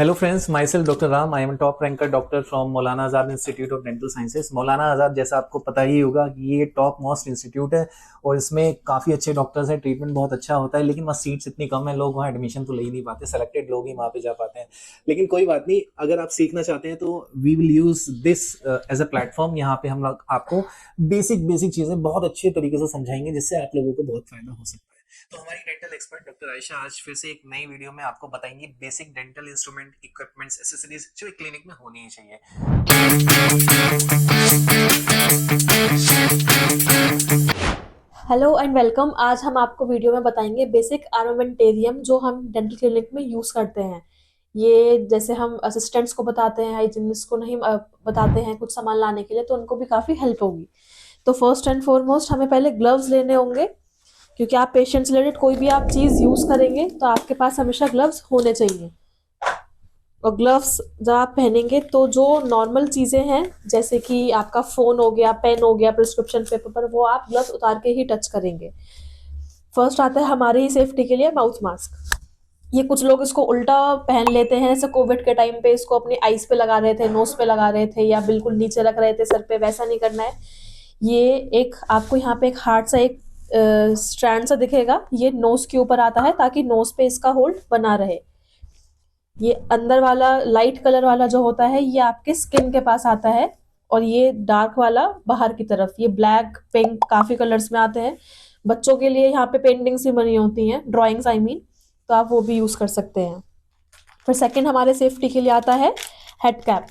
Hello friends, myself Dr. Ram. I am a top ranker doctor from Maulana Azad institute of dental sciences. मौलाना आज़ाद जैसा आपको पता ही होगा कि ये टॉप मोस्ट इंस्टीट्यूट है और इसमें काफ़ी अच्छे डॉक्टर्स हैं, ट्रीटमेंट बहुत अच्छा होता है। लेकिन वहाँ सीट्स इतनी कम है, लोग वहाँ एडमिशन तो ले ही नहीं पाते, सेलेक्टेड लोग ही वहाँ पे जा पाते हैं। लेकिन कोई बात नहीं, अगर आप सीखना चाहते हैं तो we will use this as a platform. यहाँ पे हम लोग आपको बेसिक बेसिक चीज़ें बहुत अच्छे तरीके से समझाएंगे, जिससे आप लोगों को बहुत फायदा हो सकता है। तो हमारी डेंटल एक्सपर्ट डॉक्टर आयशा आज फिर से एक नई वीडियो में आपको बताएंगी basic dental instrument, equipments, accessories जो एक क्लिनिक में होनी ही चाहिए। Hello and welcome. आज हम आपको वीडियो में बताएंगे बेसिक आर्मामेंटेरियम जो हम डेंटल क्लिनिक में यूज़ करते हैं। ये जैसे हम असिस्टेंट्स को बताते हैं, हाइजीनिस्ट को नहीं बताते हैं कुछ सामान लाने के लिए, तो उनको भी काफ़ी हेल्प होगी। तो फर्स्ट एंड फॉरमोस्ट हमें पहले ग्लव्स लेने होंगे, क्योंकि आप पेशेंट से रिलेटेड कोई भी आप चीज़ यूज़ करेंगे तो आपके पास हमेशा ग्लव्स होने चाहिए। और ग्लव्स जब आप पहनेंगे तो जो नॉर्मल चीज़ें हैं, जैसे कि आपका फ़ोन हो गया, पेन हो गया, प्रिस्क्रिप्शन पेपर पर, वो आप ग्लव्स उतार के ही टच करेंगे। फर्स्ट आता है हमारी ही सेफ्टी के लिए माउथ मास्क। ये कुछ लोग इसको उल्टा पहन लेते हैं, जैसे कोविड के टाइम पे इसको अपनी आईज पे लगा रहे थे, नोज पे लगा रहे थे, या बिल्कुल नीचे रख रहे थे सर पे। वैसा नहीं करना है। ये एक आपको यहाँ पे एक हार्ड सा एक स्ट्रैंड सा दिखेगा, ये नोज के ऊपर आता है ताकि नोज पे इसका होल्ड बना रहे। ये अंदर वाला लाइट कलर वाला जो होता है ये आपके स्किन के पास आता है, और ये डार्क वाला बाहर की तरफ। ये ब्लैक, पिंक, काफ़ी कलर्स में आते हैं। बच्चों के लिए यहाँ पे पेंटिंग्स भी बनी होती हैं, ड्राइंग्स आई मीन, तो आप वो भी यूज़ कर सकते हैं। फिर सेकंड हमारे सेफ्टी के लिए आता है हेड कैप।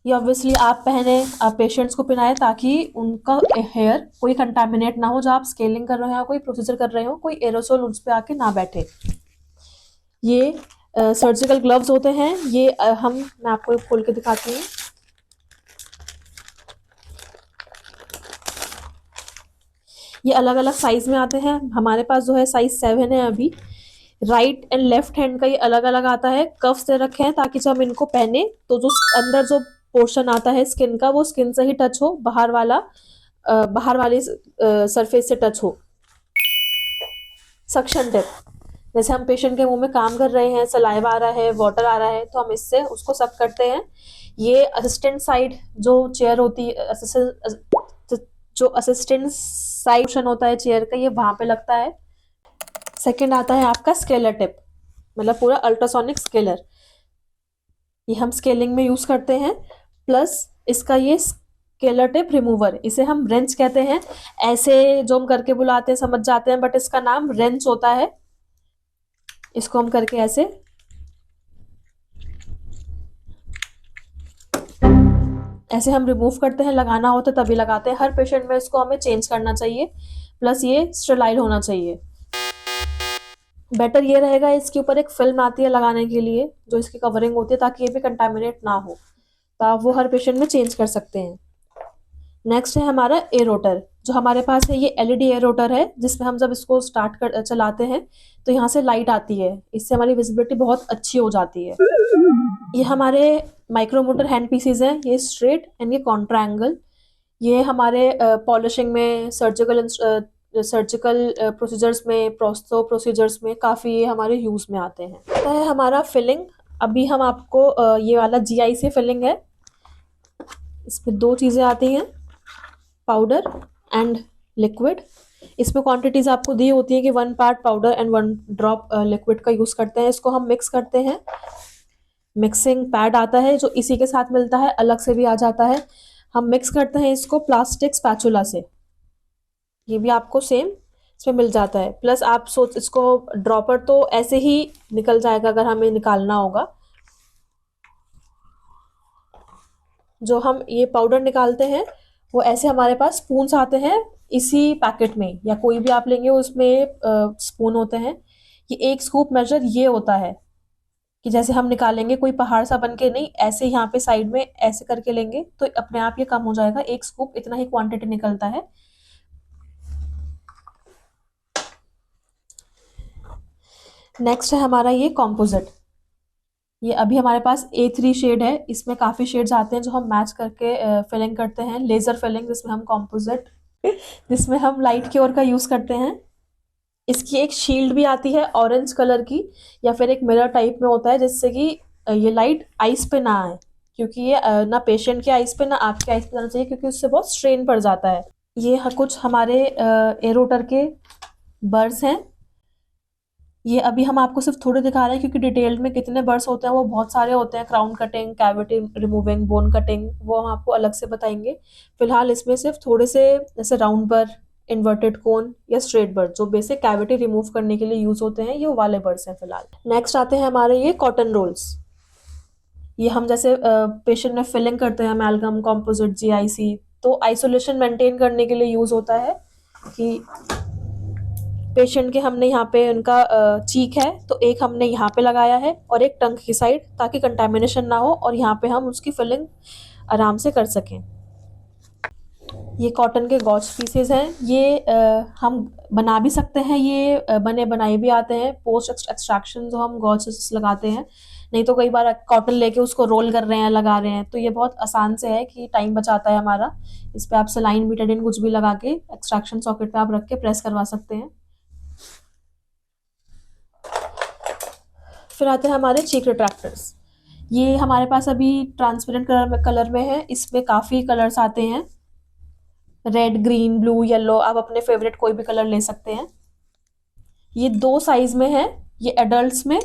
ये ऑब्वियसली आप पहने, आप पेशेंट्स को पहनाए ताकि उनका हेयर कोई कंटामिनेट ना हो। जब आप स्केलिंग कर रहे हो, कोई प्रोसीजर कर रहे हो, कोई एरोसोल उस पर आके ना बैठे। ये सर्जिकल ग्लव्स होते हैं। ये मैं आपको खोल के दिखाती हूँ। ये अलग अलग साइज में आते हैं। हमारे पास जो है साइज 7 है अभी। राइट एंड लेफ्ट हैंड का ये अलग अलग आता है। कफ्स दे रखे हैं ताकि जब हम इनको पहने तो जो अंदर जो पोर्शन आता है स्किन का, वो स्किन से ही टच हो, बाहर वाली सरफेस से टच हो। सक्शन टिप, जैसे हम पेशेंट के मुंह में काम कर रहे हैं, सलाइवा आ रहा है, वाटर आ रहा है, तो हम इससे उसको सक करते हैं। ये असिस्टेंट साइड जो चेयर होती है, जो असिस्टेंट साइड ऑप्शन होता है चेयर का, ये वहां पे लगता है। सेकंड आता है आपका स्केलर टिप, मतलब पूरा अल्ट्रासोनिक स्केलर। ये हम स्केलिंग में यूज करते हैं। प्लस इसका ये स्केलर टिप रिमूवर, इसे हम रेंच कहते हैं। ऐसे जो हम करके बुलाते हैं समझ जाते हैं, बट इसका नाम रेंच होता है। इसको हम करके ऐसे हम रिमूव करते हैं। लगाना होता है तभी लगाते हैं। हर पेशेंट में इसको हमें चेंज करना चाहिए। प्लस ये स्टेराइल होना चाहिए। बेटर ये रहेगा, इसके ऊपर एक फिल्म आती है लगाने के लिए, जो इसकी कवरिंग होती है, ताकि ये भी कंटामिनेट ना हो। तो आप वो हर पेशेंट में चेंज कर सकते हैं। नेक्स्ट है हमारा एयर रोटर। जो हमारे पास है ये एलईडी एयर रोटर है, जिसमें हम जब इसको चलाते हैं तो यहाँ से लाइट आती है। इससे हमारी विजिबिलिटी बहुत अच्छी हो जाती है। ये हमारे माइक्रोमोटर हैंड पीसेज हैं, ये स्ट्रेट एंड ये कॉन्ट्रा एंगल। ये हमारे पॉलिशिंग में, सर्जिकल प्रोसीजर्स में, प्रोस्थो प्रोसीजर्स में काफ़ी ये हमारे यूज़ में आते हैं। तो है हमारा फिलिंग। अभी हम आपको ये वाला जीआई से फिलिंग है। इसमें दो चीज़ें आती हैं, पाउडर एंड लिक्विड। इसमें क्वांटिटीज आपको दी होती है कि 1 part powder and 1 drop liquid का यूज़ करते हैं। इसको हम मिक्स करते हैं। मिक्सिंग पैड आता है जो इसी के साथ मिलता है, अलग से भी आ जाता है। हम मिक्स करते हैं इसको प्लास्टिक स्पैचुला से। ये भी आपको सेम इसमें मिल जाता है। प्लस आप इसको ड्रॉपर तो ऐसे ही निकल जाएगा अगर हमें निकालना होगा। जो हम ये पाउडर निकालते हैं वो ऐसे हमारे पास स्पून्स आते हैं इसी पैकेट में, या कोई भी आप लेंगे उसमें स्पून होते हैं। ये एक स्कूप मेजर ये होता है कि जैसे हम निकालेंगे कोई पहाड़ सा बन के नहीं, ऐसे यहाँ पे साइड में ऐसे करके लेंगे तो अपने आप ये कम हो जाएगा। एक स्कूप इतना ही क्वांटिटी निकलता है। नेक्स्ट है हमारा ये कॉम्पोजिट। ये अभी हमारे पास A3 शेड है। इसमें काफ़ी शेड्स आते हैं जो हम मैच करके फिलिंग करते हैं। लेज़र फिलिंग जिसमें हम कॉम्पोजिट, जिसमें हम लाइट की ओर का यूज़ करते हैं। इसकी एक शील्ड भी आती है ऑरेंज कलर की, या फिर एक मिरर टाइप में होता है, जिससे कि ये लाइट आइस पे ना आए, क्योंकि ये ना पेशेंट के आइस पे ना आपके आइस पे जाना चाहिए, क्योंकि उससे बहुत स्ट्रेन पड़ जाता है। ये कुछ हमारे एरोटर के बर्स हैं। ये अभी हम आपको सिर्फ थोड़े दिखा रहे हैं, क्योंकि डिटेल्ड में कितने बर्स होते हैं वो बहुत सारे होते हैं। Crown cutting, cavity removing, bone cutting, वो हम आपको अलग से बताएंगे। फिलहाल इसमें सिर्फ थोड़े से जैसे राउंड बर, इन्वर्टेड कोन या स्ट्रेट बर, जो बेसिक कैविटी रिमूव करने के लिए यूज होते हैं, ये वाले बर्स हैं फिलहाल। नेक्स्ट आते हैं हमारे ये कॉटन रोल्स। ये हम जैसे पेशेंट में फिलिंग करते हैं अमेलगम, कॉम्पोजिट, जीआईसी, तो आइसोलेशन मेंटेन करने के लिए यूज होता है कि पेशेंट के हमने यहाँ पे उनका चीक है तो एक हमने यहाँ पे लगाया है और एक टंग की साइड, ताकि कंटामिनेशन ना हो और यहाँ पे हम उसकी फिलिंग आराम से कर सकें। ये कॉटन के गॉज पीसेज हैं। ये हम बना भी सकते हैं, ये बने बनाए भी आते हैं पोस्ट एक्सट्रैक्शन, जो हम गॉज लगाते हैं। नहीं तो कई बार कॉटन लेके उसको रोल कर रहे हैं, लगा रहे हैं, तो ये बहुत आसान से है कि टाइम बचाता है हमारा। इस पे आप सलाइन, बीटाडिन कुछ भी लगा के एक्सट्रैक्शन सॉकेट पे आप रख के प्रेस करवा सकते हैं। फिर आते हैं हमारे चीक रिट्रैक्टर्स। ये हमारे पास अभी ट्रांसपेरेंट कलर में है। इसमें काफ़ी कलर्स आते हैं, रेड, ग्रीन, ब्लू, येलो, आप अपने फेवरेट कोई भी कलर ले सकते हैं। ये 2 साइज में है, ये एडल्ट्स में,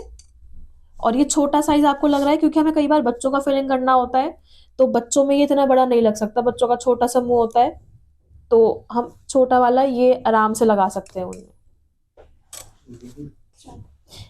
और ये छोटा साइज आपको लग रहा है क्योंकि हमें कई बार बच्चों का फिलिंग करना होता है, तो बच्चों में ये इतना बड़ा नहीं लग सकता, बच्चों का छोटा सा मुंह होता है, तो हम छोटा वाला ये आराम से लगा सकते हैं उनमें।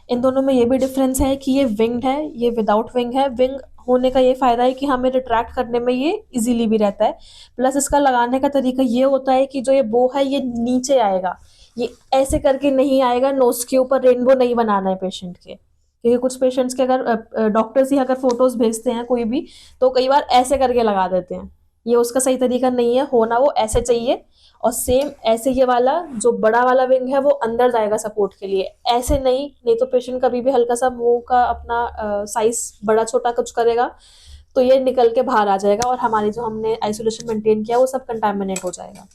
इन दोनों में ये भी डिफरेंस है कि ये विंग्ड है, ये विदाउट विंग है। विंग होने का ये फायदा है कि हमें रिट्रैक्ट करने में ये इजीली भी रहता है, प्लस इसका लगाने का तरीका ये होता है कि जो ये बो है ये नीचे आएगा, ये ऐसे करके नहीं आएगा। नोज के ऊपर रेनबो नहीं बनाना है पेशेंट के, क्योंकि कुछ पेशेंट्स के अगर डॉक्टर्स ही अगर फोटोज भेजते हैं कोई भी, तो कई बार ऐसे करके लगा देते हैं। ये उसका सही तरीका नहीं है, होना वो ऐसे चाहिए। और सेम ऐसे ये वाला जो बड़ा वाला विंग है वो अंदर जाएगा सपोर्ट के लिए, ऐसे नहीं तो पेशेंट कभी भी हल्का सा मुंह का अपना साइज बड़ा छोटा कुछ करेगा तो ये निकल के बाहर आ जाएगा और हमारी जो हमने आइसोलेशन मेंटेन किया वो सब कंटामिनेट हो जाएगा।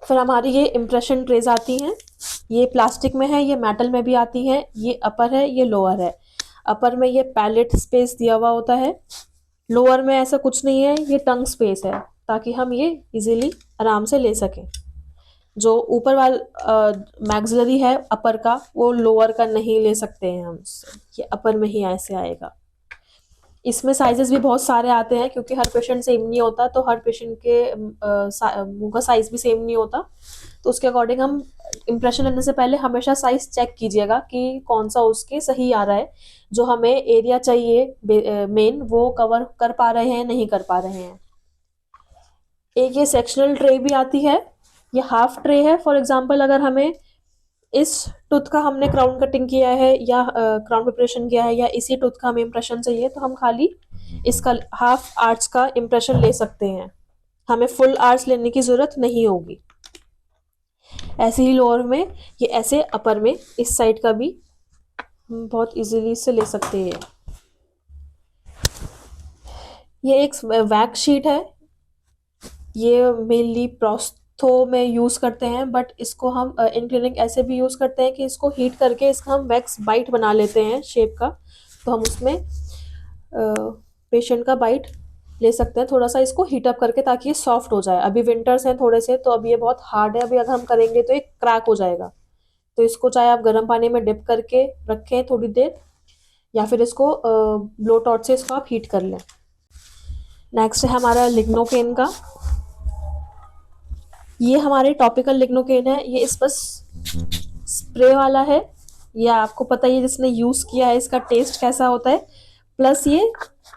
फिर हमारी ये इम्प्रेशन ट्रेज आती हैं। ये प्लास्टिक में है, ये मेटल में भी आती हैं। ये अपर है, ये लोअर है। अपर में ये पैलेट स्पेस दिया हुआ होता है, लोअर में ऐसा कुछ नहीं है, ये टंग स्पेस है, ताकि हम ये इजीली आराम से ले सकें। जो ऊपर वाला मैक्सिलरी है अपर का, वो लोअर का नहीं ले सकते हैं हम, ये अपर में ही ऐसे आएगा। इसमें साइजेस भी बहुत सारे आते हैं, क्योंकि हर पेशेंट सेम नहीं होता, तो हर पेशेंट के मुंह का साइज भी सेम नहीं होता, तो उसके अकॉर्डिंग हम इम्प्रेशन लेने से पहले हमेशा साइज चेक कीजिएगा कि कौन सा उसके सही आ रहा है, जो हमें एरिया चाहिए मेन वो कवर कर पा रहे हैं, नहीं कर पा रहे हैं। एक ये सेक्शनल ट्रे भी आती है, ये हाफ ट्रे है। फॉर एग्जांपल अगर हमें इस टूथ का हमने क्राउन कटिंग किया है या क्राउन प्रिपरेशन किया है, या इसी टूथ का हमें इम्प्रेशन चाहिए, तो हम खाली इसका हाफ आर्च का इम्प्रेशन ले सकते हैं, हमें फुल आर्च लेने की ज़रूरत नहीं होगी। ऐसे ही लोअर में, ये ऐसे अपर में इस साइड का भी हम बहुत इजीली इससे ले सकते हैं। ये एक वैक्स शीट है, ये मेनली प्रोस्थो में यूज़ करते हैं, बट इसको हम इन क्लिनिक ऐसे भी यूज़ करते हैं कि इसको हीट करके इसका हम वैक्स बाइट बना लेते हैं शेप का, तो हम उसमें पेशेंट का बाइट ले सकते हैं, थोड़ा सा इसको हीट अप करके, ताकि ये सॉफ्ट हो जाए। अभी विंटर्स हैं थोड़े से, तो अभी ये बहुत हार्ड है, अभी अगर हम करेंगे तो ये क्रैक हो जाएगा, तो इसको चाहे आप गर्म पानी में डिप करके रखें थोड़ी देर, या फिर इसको ब्लो टॉर्च से इसको आप हीट कर लें। नेक्स्ट है हमारा लिग्नोकेन का। ये हमारे टॉपिकल लिग्नोकेन है, ये इस बस स्प्रे वाला है, ये आपको पता ही है जिसने यूज़ किया है इसका टेस्ट कैसा होता है। प्लस ये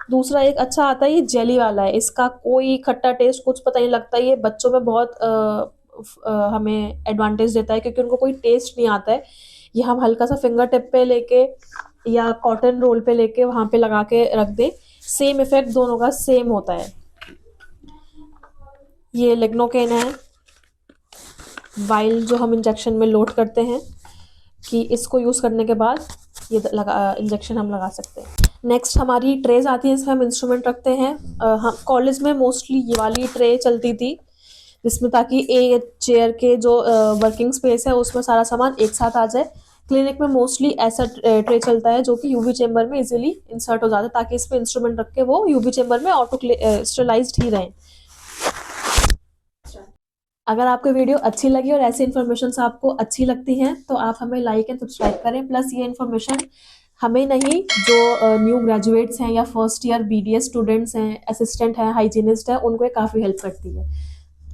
दूसरा एक अच्छा आता है, ये जेली वाला है, इसका कोई खट्टा टेस्ट कुछ पता नहीं लगता। ये बच्चों में बहुत हमें एडवांटेज देता है, क्योंकि उनको कोई टेस्ट नहीं आता है। ये हम हल्का सा फिंगर टिप पे लेके या कॉटन रोल पे लेके वहाँ पे लगा के रख दें, सेम इफेक्ट दोनों का सेम होता है। ये लिग्नोकेन है, वाइल जो हम इंजेक्शन में लोड करते हैं, कि इसको यूज़ करने के बाद ये इंजेक्शन हम लगा सकते हैं। नेक्स्ट हमारी ट्रेज आती है, इसमें हम इंस्ट्रूमेंट रखते हैं। हम कॉलेज में मोस्टली ये वाली ट्रे चलती थी, जिसमें ताकि एक चेयर के जो वर्किंग स्पेस है उसमें सारा सामान एक साथ आ जाए। क्लिनिक में मोस्टली ऐसा ट्रे चलता है जो कि यूवी चेंबर में इजीली इंसर्ट हो जाता है, ताकि इस पे इंस्ट्रूमेंट रख के वो यूवी चेंबर में ऑटो स्टेलाइज्ड ही रहें। अगर आपको वीडियो अच्छी लगी और ऐसी इन्फॉर्मेशन आपको अच्छी लगती हैं तो आप हमें लाइक एंड सब्सक्राइब करें। प्लस ये इन्फॉर्मेशन हमें नहीं, जो न्यू ग्रेजुएट्स हैं या फर्स्ट ईयर BDS स्टूडेंट्स हैं, असिस्टेंट हैं, हाइजीनिस्ट हैं, उनको ये काफ़ी हेल्प करती है।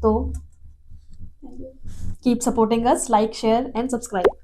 तो keep supporting us, like, share and subscribe.